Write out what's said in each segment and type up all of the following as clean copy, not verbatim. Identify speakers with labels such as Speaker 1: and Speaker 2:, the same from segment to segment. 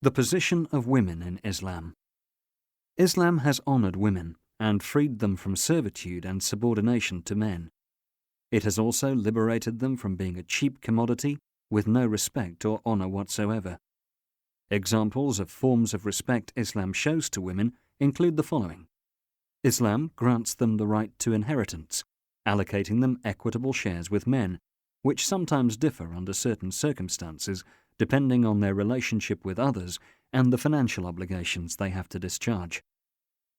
Speaker 1: The position of women in Islam. Islam has honored women and freed them from servitude and subordination to men. It has also liberated them from being a cheap commodity with no respect or honor whatsoever. Examples of forms of respect Islam shows to women include the following. Islam grants them the right to inheritance, allocating them equitable shares with men, which sometimes differ under certain circumstances depending on their relationship with others and the financial obligations they have to discharge.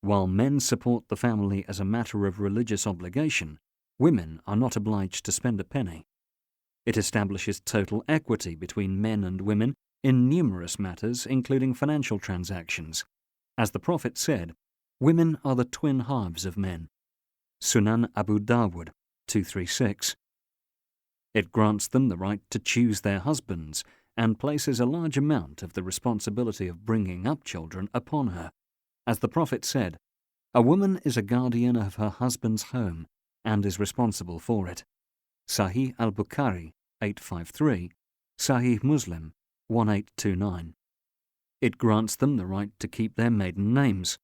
Speaker 1: While men support the family as a matter of religious obligation, women are not obliged to spend a penny. It establishes total equity between men and women in numerous matters, including financial transactions. As the Prophet said, women are the twin halves of men. Sunan Abu Dawud 236. It grants them the right to choose their husbands and places a large amount of the responsibility of bringing up children upon her. As the Prophet said, a woman is a guardian of her husband's home and is responsible for it. Sahih al-Bukhari 853, Sahih Muslim 1829. It grants them the right to keep their maiden names.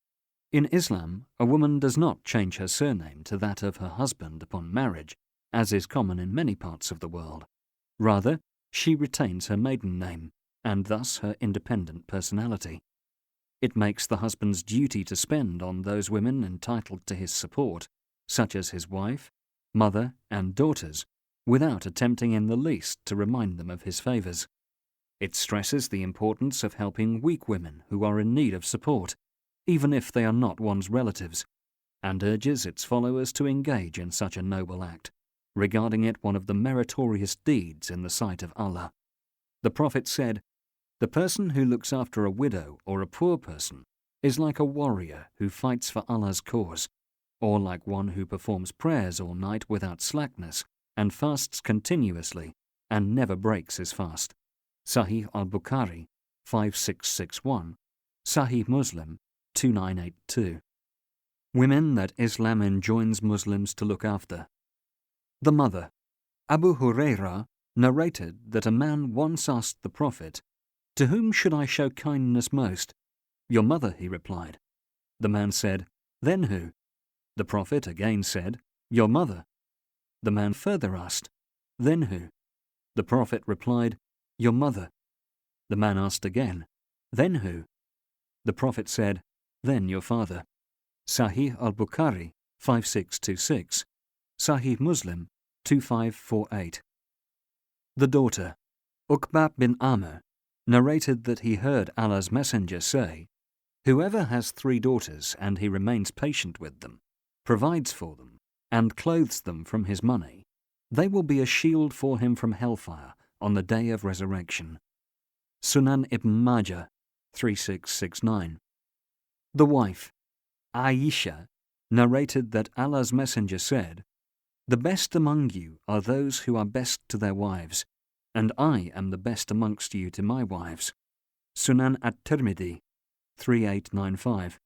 Speaker 1: In Islam, a woman does not change her surname to that of her husband upon marriage, as is common in many parts of the world. Rather, she retains her maiden name, and thus her independent personality. It makes the husband's duty to spend on those women entitled to his support, such as his wife, mother, and daughters, without attempting in the least to remind them of his favors. It stresses the importance of helping weak women who are in need of support, even if they are not one's relatives, and urges its followers to engage in such a noble act, regarding it one of the meritorious deeds in the sight of Allah. The Prophet said, "The person who looks after a widow or a poor person is like a warrior who fights for Allah's cause, or like one who performs prayers all night without slackness and fasts continuously and never breaks his fast." Sahih al-Bukhari 5661, Sahih Muslim 2982. Women that Islam enjoins Muslims to look after. The mother. Abu Hurairah narrated that a man once asked the Prophet, "To whom should I show kindness most?" "Your mother," he replied. The man said, "Then who?" The Prophet again said, "Your mother." The man further asked, "Then who?" The Prophet replied, "Your mother." The man asked again, "Then who?" The Prophet said, "Then your father." Sahih al-Bukhari 5626, Sahih Muslim 2548. The daughter. Uqba bin Amr narrated that he heard Allah's Messenger say, "Whoever has 3 daughters and he remains patient with them, provides for them, and clothes them from his money, they will be a shield for him from hellfire on the day of resurrection." Sunan Ibn Majah 3669. The wife. Aisha narrated that Allah's Messenger said, "The best among you are those who are best to their wives, and I am the best amongst you to my wives." Sunan at-Tirmidhi 3895.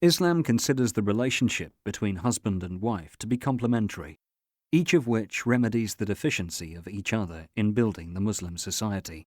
Speaker 1: Islam considers the relationship between husband and wife to be complementary, each of which remedies the deficiency of each other in building the Muslim society.